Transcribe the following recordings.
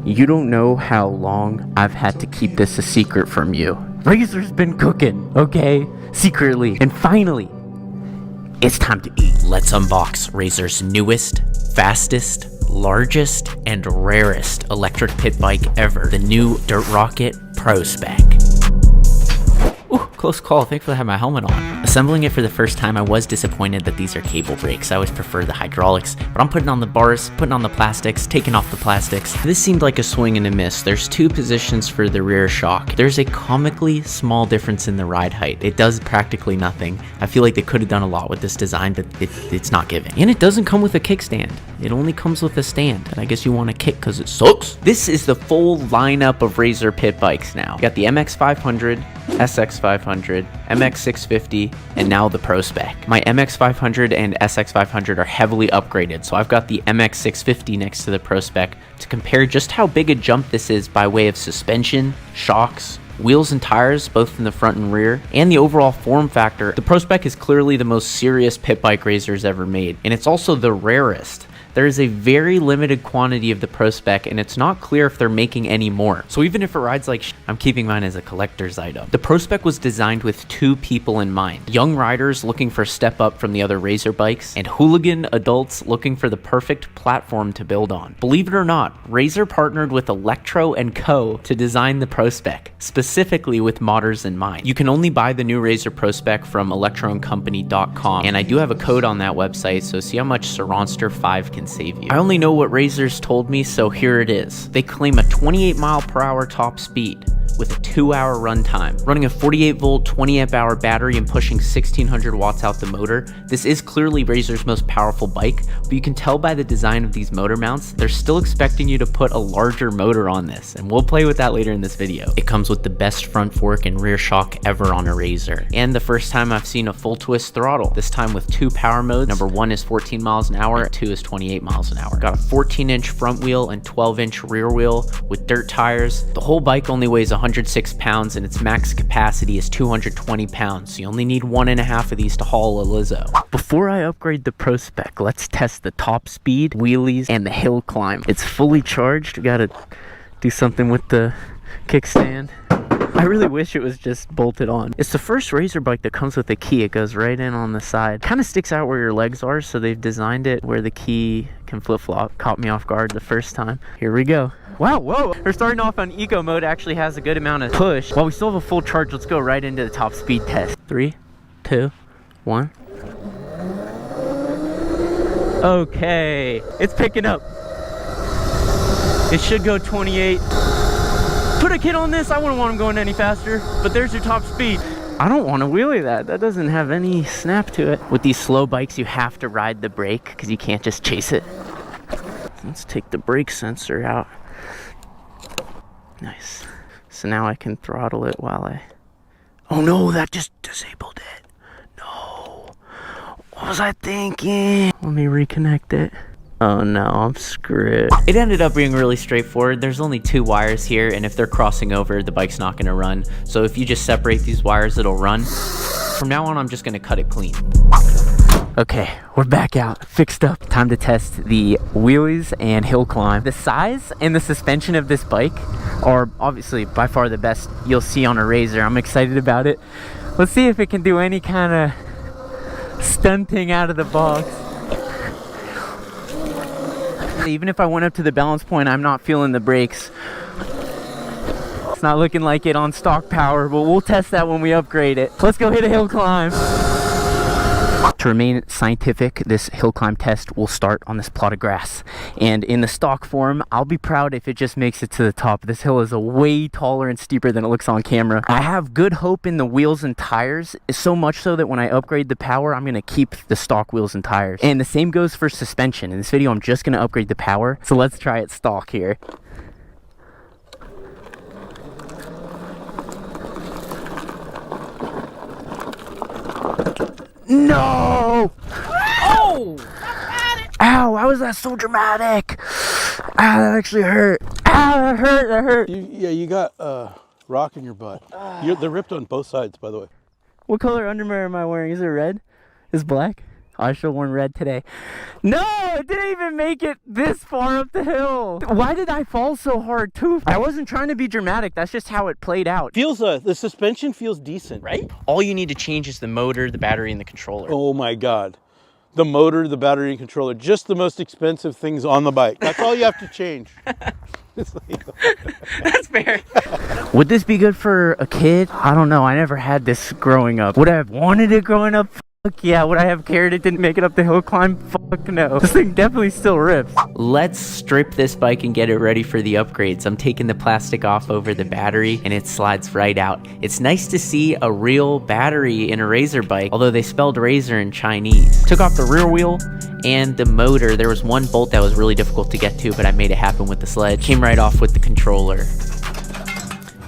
You don't know how long I've had to keep this a secret from you. Razor's been cooking, okay? Secretly. And finally, it's time to eat. Let's unbox Razor's newest, fastest, largest, and rarest electric pit bike ever, the new Dirt Rocket Pro Spec. Ooh, close call. Thankfully I have my helmet on. Assembling it for the first time, I was disappointed that these are cable brakes. I always prefer the hydraulics, but I'm putting on the bars, putting on the plastics, taking off the plastics. This seemed like a swing and a miss. There's two positions for the rear shock. There's a comically small difference in the ride height. It does practically nothing. I feel like they could have done a lot with this design, but it's not giving. And it doesn't come with a kickstand. It only comes with a stand, and I guess you want to kick because it sucks. This is the full lineup of Razor pit bikes now. You got the MX500, SX500, MX650, and now the Pro Spec. My MX500 and SX500 are heavily upgraded, so I've got the MX650 next to the Pro Spec to compare just how big a jump this is by way of suspension, shocks, wheels and tires, both in the front and rear, and the overall form factor. The Pro Spec is clearly the most serious pit bike Razor's ever made, and it's also the rarest. There is a very limited quantity of the Pro Spec, and it's not clear if they're making any more. So even if it rides like I'm keeping mine as a collector's item. The Pro Spec was designed with two people in mind: young riders looking for a step up from the other Razor bikes, and hooligan adults looking for the perfect platform to build on. Believe it or not, Razor partnered with Electro & Co. to design the Pro Spec, specifically with modders in mind. You can only buy the new Razor Pro Spec from electroandcompany.com, and I do have a code on that website, so see how much Sur Ronster 5 can save you. I only know what Razor's told me, so here it is. They claim a 28 mile per hour top speed with a 2-hour runtime, running a 48 volt 20 amp hour battery and pushing 1600 watts out the motor. This is clearly Razor's most powerful bike, but you can tell by the design of these motor mounts, they're still expecting you to put a larger motor on this, and we'll play with that later in this video. It comes with the best front fork and rear shock ever on a Razor, and the first time I've seen a full twist throttle, this time with two power modes. Number 1 is 14 miles an hour, and 2 is 28 miles an hour. Got a 14-inch front wheel and 12-inch rear wheel with dirt tires. The whole bike only weighs 106 pounds, and its max capacity is 220 pounds, so you only need 1.5 of these to haul a Lizzo. Before I upgrade the Pro Spec, let's test the top speed, wheelies, and the hill climb. It's fully charged. We gotta do something with the kickstand. I really wish it was just bolted on. It's the first Razor bike that comes with a key. It goes right in on the side. Kind of sticks out where your legs are, so they've designed it where the key can flip-flop. Caught me off guard the first time. Here we go. Wow, whoa, we're starting off on eco mode. Actually has a good amount of push. While we still have a full charge, let's go right into the top speed test. 3, 2, 1. Okay, it's picking up. It should go 28. Put a kid on this, I wouldn't want him going any faster, but there's your top speed. I don't want to wheelie that. That doesn't have any snap to it. With these slow bikes, you have to ride the brake because you can't just chase it. Let's take the brake sensor out. Nice. So now I can throttle it while I... Oh no, that just disabled it. No. What was I thinking? Let me reconnect it. Oh no, I'm screwed. It ended up being really straightforward. There's only 2 wires here, and if they're crossing over, the bike's not gonna run. So if you just separate these wires, it'll run. From now on, I'm just gonna cut it clean. Okay, we're back out, fixed up. Time to test the wheelies and hill climb. The size and the suspension of this bike are obviously by far the best you'll see on a Razor. I'm excited about it. Let's see if it can do any kind of stunting out of the box. Even if I went up to the balance point, I'm not feeling the brakes. It's not looking like it on stock power, but we'll test that when we upgrade it. Let's go hit a hill climb. To remain scientific, this hill climb test will start on this plot of grass. And in the stock form, I'll be proud if it just makes it to the top. This hill is way taller and steeper than it looks on camera. I have good hope in the wheels and tires, so much so that when I upgrade the power, I'm going to keep the stock wheels and tires. And the same goes for suspension. In this video, I'm just going to upgrade the power. So let's try it stock here. No! Oh! Ow, why was that so dramatic? Ow, that actually hurt. Ow, that hurt, that hurt. You got rock in your butt. They're ripped on both sides, by the way. What color underwear am I wearing? Is it red? Is it black? I should have worn red today. No, it didn't even make it this far up the hill. Why did I fall so hard too? I wasn't trying to be dramatic. That's just how it played out. Feels, the suspension feels decent. Right? All you need to change is the motor, the battery, and the controller. Oh my God. The motor, the battery, and controller. Just the most expensive things on the bike. That's all you have to change. That's fair. Would this be good for a kid? I don't know. I never had this growing up. Would I have wanted it growing up? Fuck yeah. Would I have cared it didn't make it up the hill climb? Fuck no. This thing definitely still rips. Let's strip this bike and get it ready for the upgrades. I'm taking the plastic off over the battery and it slides right out. It's nice to see a real battery in a Razor bike, although they spelled Razor in Chinese. Took off the rear wheel and the motor. There was one bolt that was really difficult to get to, but I made it happen with the sledge. Came right off with the controller.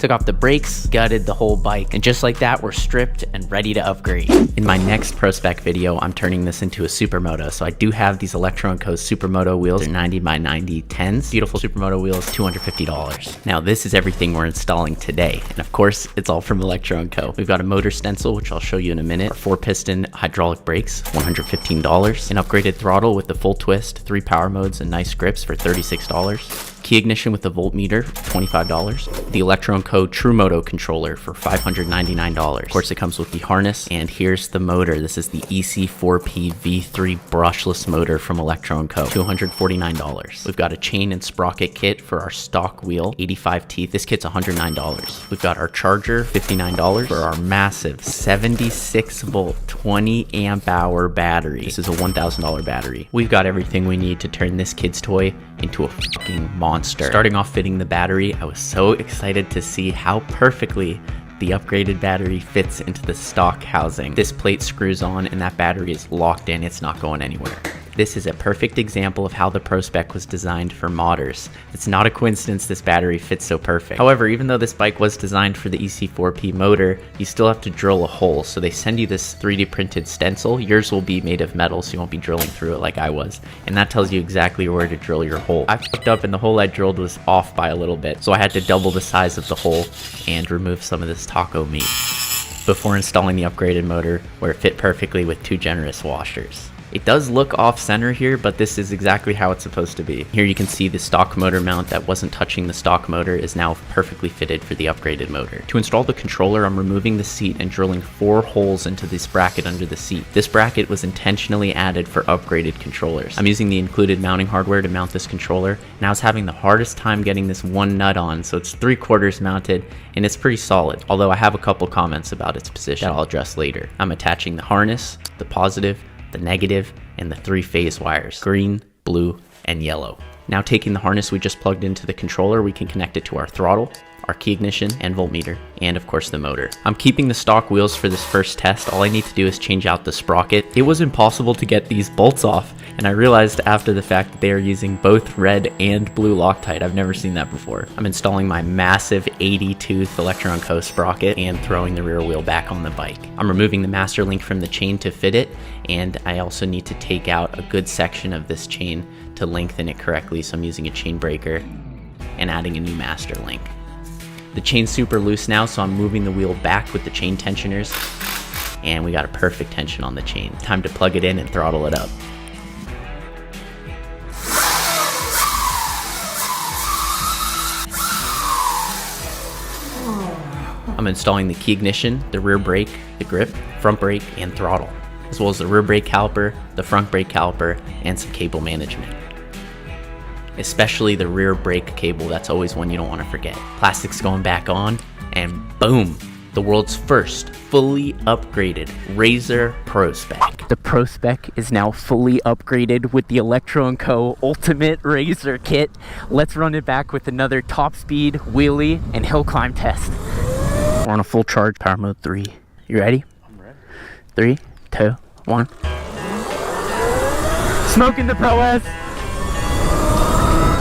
Took off the brakes, gutted the whole bike, and just like that, we're stripped and ready to upgrade. In my next Pro Spec video, I'm turning this into a Supermoto, so I do have these Electron Co Supermoto wheels. They're 90 by 90 10s. Beautiful Supermoto wheels, $250. Now, this is everything we're installing today, and of course, it's all from Electron Co. We've got a motor stencil, which I'll show you in a minute, 4-piston hydraulic brakes, $115, an upgraded throttle with the full twist, 3 power modes, and nice grips for $36. Key ignition with the voltmeter, $25. The Electron Co TrueMoto controller for $599. Of course, it comes with the harness, and here's the motor. This is the EC4P V3 brushless motor from Electron Co, $249. We've got a chain and sprocket kit for our stock wheel, 85 teeth. This kit's $109. We've got our charger, $59 for our massive 76 volt, 20 amp hour battery. This is a $1,000 battery. We've got everything we need to turn this kid's toy into a fucking monster. Starting off fitting the battery, I was so excited to see how perfectly the upgraded battery fits into the stock housing. This plate screws on and that battery is locked in. It's not going anywhere. This is a perfect example of how the Pro Spec was designed for modders. It's not a coincidence this battery fits so perfect. However, even though this bike was designed for the EC4P motor, you still have to drill a hole. So they send you this 3D printed stencil. Yours will be made of metal, so you won't be drilling through it like I was. And that tells you exactly where to drill your hole. I fucked up and the hole I drilled was off by a little bit. So I had to double the size of the hole and remove some of this taco meat before installing the upgraded motor, where it fit perfectly with 2 generous washers. It does look off center here, but this is exactly how it's supposed to be. Here you can see the stock motor mount that wasn't touching the stock motor is now perfectly fitted for the upgraded motor. To install the controller, I'm removing the seat and drilling 4 holes into this bracket under the seat. This bracket was intentionally added for upgraded controllers. I'm using the included mounting hardware to mount this controller, and I was having the hardest time getting this one nut on, so it's 3/4 mounted, and it's pretty solid, although I have a couple comments about its position that I'll address later. I'm attaching the harness, the positive, the negative, and the 3 phase wires, green, blue, and yellow. Now taking the harness we just plugged into the controller, we can connect it to our throttle, our key ignition and voltmeter, and of course the motor. I'm keeping the stock wheels for this first test. All I need to do is change out the sprocket. It was impossible to get these bolts off, and I realized after the fact that they are using both red and blue Loctite. I've never seen that before. I'm installing my massive 80 tooth Electron Co sprocket and throwing the rear wheel back on the bike. I'm removing the master link from the chain to fit it, and I also need to take out a good section of this chain to lengthen it correctly, so I'm using a chain breaker and adding a new master link. The chain's super loose now, so I'm moving the wheel back with the chain tensioners, and we got a perfect tension on the chain. Time to plug it in and throttle it up. I'm installing the key ignition, the rear brake, the grip, front brake, and throttle, as well as the rear brake caliper, the front brake caliper, and some cable management. Especially the rear brake cable, that's always one you don't want to forget. Plastic's going back on, and boom, the world's first fully upgraded Razor Pro Spec. The Pro Spec is now fully upgraded with the Electron Co Ultimate Razor Kit. Let's run it back with another top speed, wheelie, and hill climb test. We're on a full charge, power mode 3. You ready? I'm ready. 3, 2, 1. Smoking the Pro S.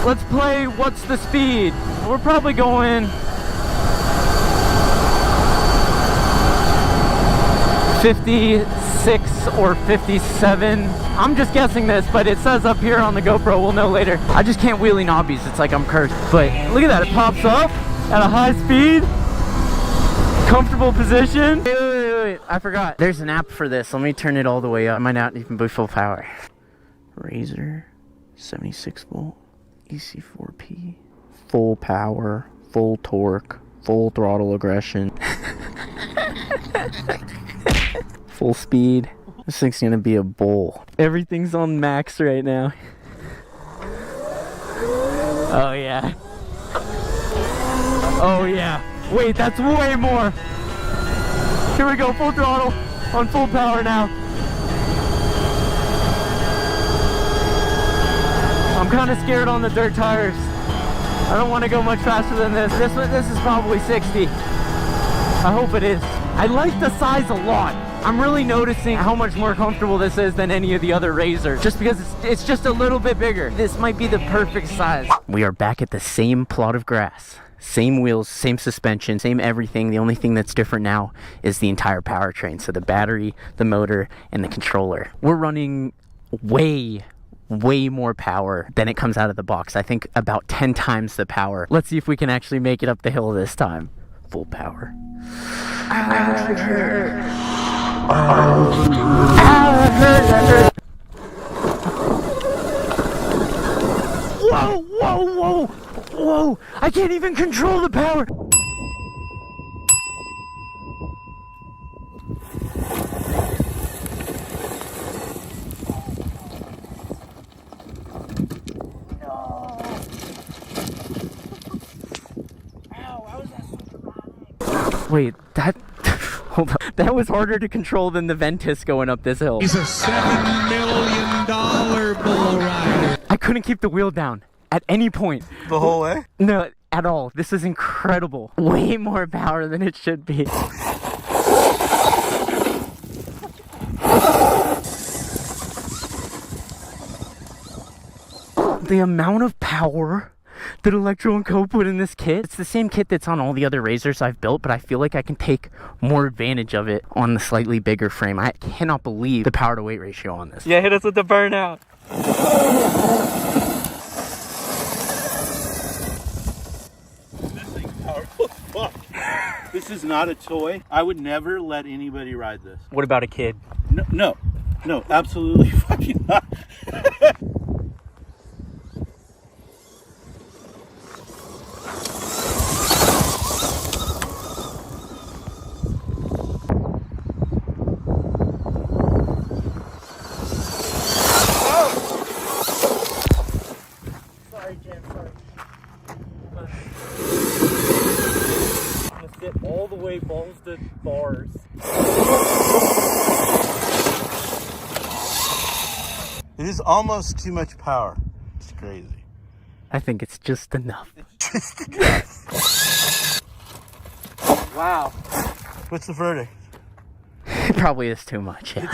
Let's play what's the speed. We're probably going 56 or 57. I'm just guessing this, but it says up here on the GoPro, we'll know later. I just can't wheelie knobbies, it's like I'm cursed. But look at that, it pops up at a high speed. Comfortable position. Wait. I forgot. There's an app for this. Let me turn it all the way up. I might not even be full power. Razor, 76 volt, EC4P, full power, full torque, full throttle aggression, full speed. This thing's gonna be a bull. Everything's on max right now. Oh yeah. Oh yeah. Wait, that's way more. Here we go, full throttle on full power now. I'm kind of scared on the dirt tires. I don't want to go much faster than this. This is probably 60. I hope it is. I like the size a lot. I'm really noticing how much more comfortable this is than any of the other Razors, just because it's just a little bit bigger. This might be the perfect size. We are back at the same plot of grass. Same wheels, same suspension, same everything. The only thing that's different now is the entire powertrain. So the battery, the motor, and the controller. We're running way more power than it comes out of the box. I think about 10 times the power. Let's see if we can actually make it up the hill this time. Full power. That hurt. Whoa! I can't even control the power. Wait, hold on. That was harder to control than the Ventus going up this hill. He's a $7 million bull rider. I couldn't keep the wheel down at any point. The whole way? No, at all. This is incredible. Way more power than it should be. The amount of power that Electro & Co. put in this kit, it's the same kit that's on all the other Razors I've built, but I feel like I can take more advantage of it on the slightly bigger frame. I cannot believe the power to weight ratio on this. Yeah, hit us with the burnout. This thing's powerful as fuck. This is not a toy. I would never let anybody ride this. What about a kid? No, absolutely fucking not. All the way balls to bars. It is almost too much power. It's crazy. I think it's just enough. Wow. What's the verdict? It probably is too much. Yeah.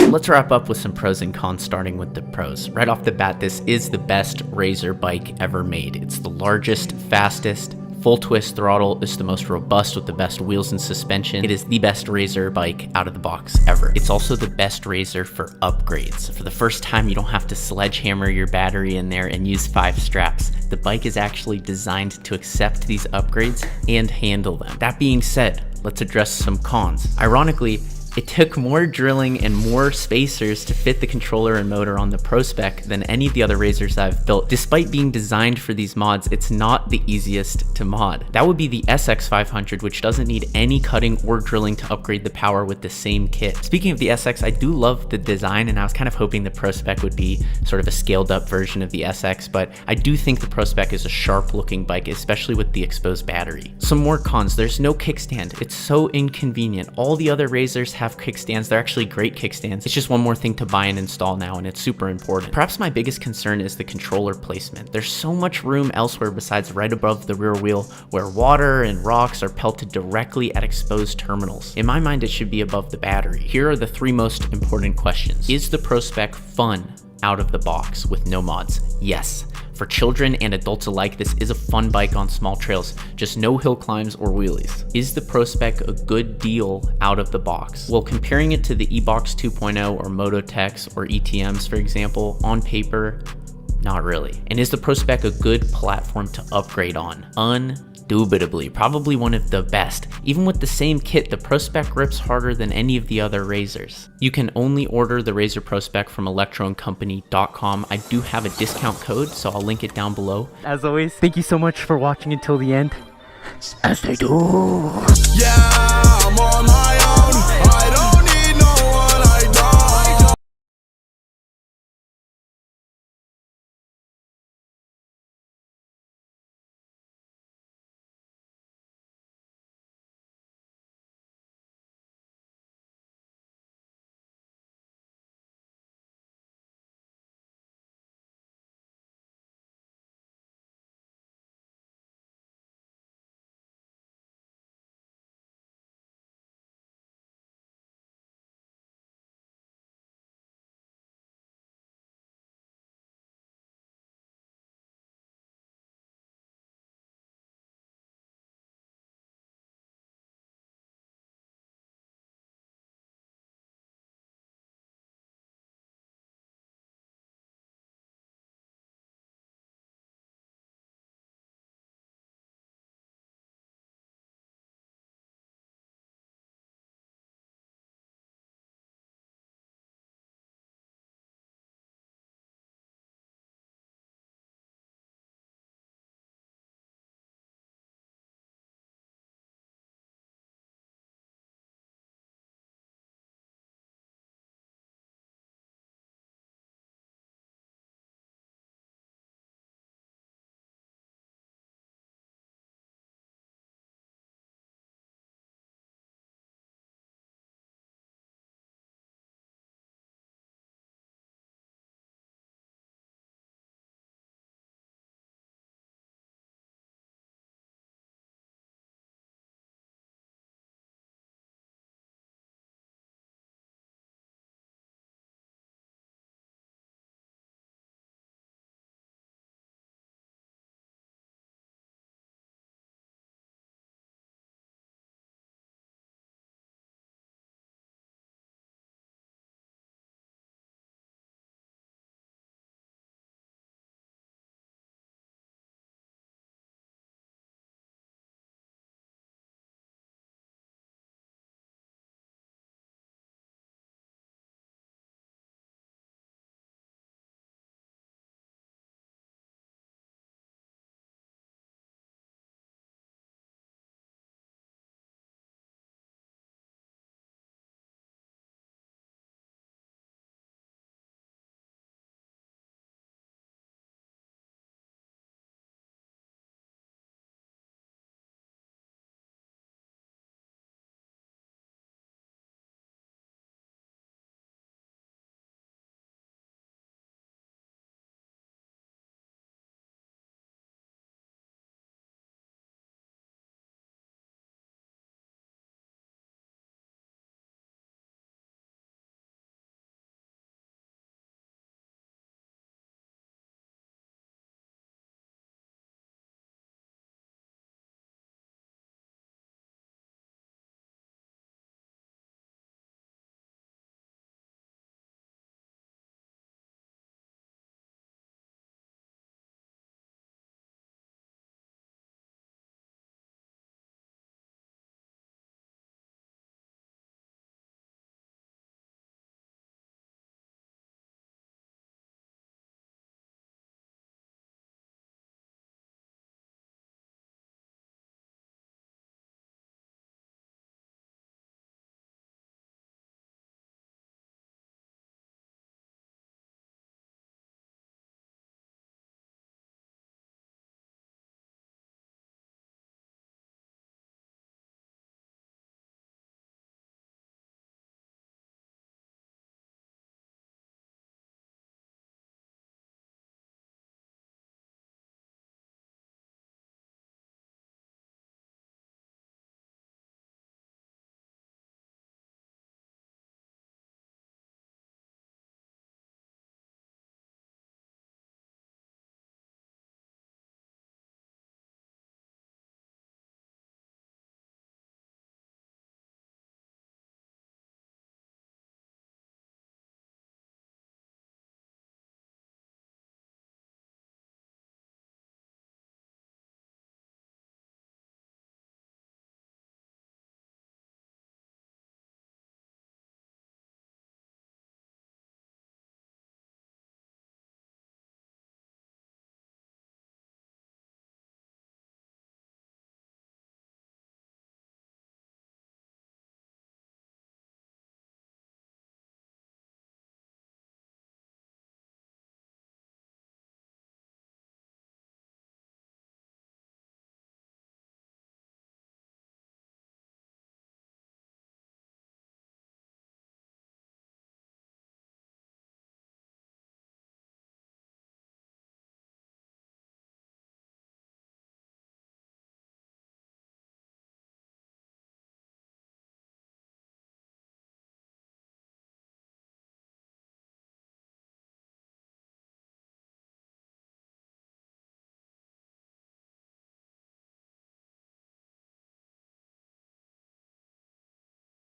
Let's wrap up with some pros and cons, starting with the pros. Right off the bat, this is the best Razor bike ever made. It's the largest, fastest, full twist throttle. It's the most robust with the best wheels and suspension. It is the best Razor bike out of the box ever. It's also the best Razor for upgrades. For the first time, you don't have to sledgehammer your battery in there and use 5 straps. The bike is actually designed to accept these upgrades and handle them. That being said, let's address some cons. Ironically, it took more drilling and more spacers to fit the controller and motor on the Pro Spec than any of the other Razors I've built. Despite being designed for these mods, it's not the easiest to mod. That would be the SX500, which doesn't need any cutting or drilling to upgrade the power with the same kit. Speaking of the SX, I do love the design, and I was kind of hoping the Pro Spec would be sort of a scaled up version of the SX, but I do think the Pro Spec is a sharp looking bike, especially with the exposed battery. Some more cons: there's no kickstand. It's so inconvenient. All the other Razors have kickstands. They're actually great kickstands. It's just one more thing to buy and install now, and it's super important. Perhaps my biggest concern is the controller placement. There's so much room elsewhere besides right above the rear wheel, where water and rocks are pelted directly at exposed terminals. In my mind, it should be above the battery. Here are the 3 most important questions. Is the Pro Spec fun out of the box with no mods? Yes. For children and adults alike, this is a fun bike on small trails, just no hill climbs or wheelies. Is the Pro Spec a good deal out of the box? Well, comparing it to the eBox 2.0 or Mototex or ETMs, for example, on paper, not really. And is the Pro Spec a good platform to upgrade on? Undoubtedly. Indubitably, probably one of the best. Even with the same kit, the Pro Spec grips harder than any of the other razors. You can only order the Razor Pro Spec from electroandcompany.com. I do have a discount code, so I'll link it down below. As always, thank you so much for watching until the end. As they do. Yeah, I'm on my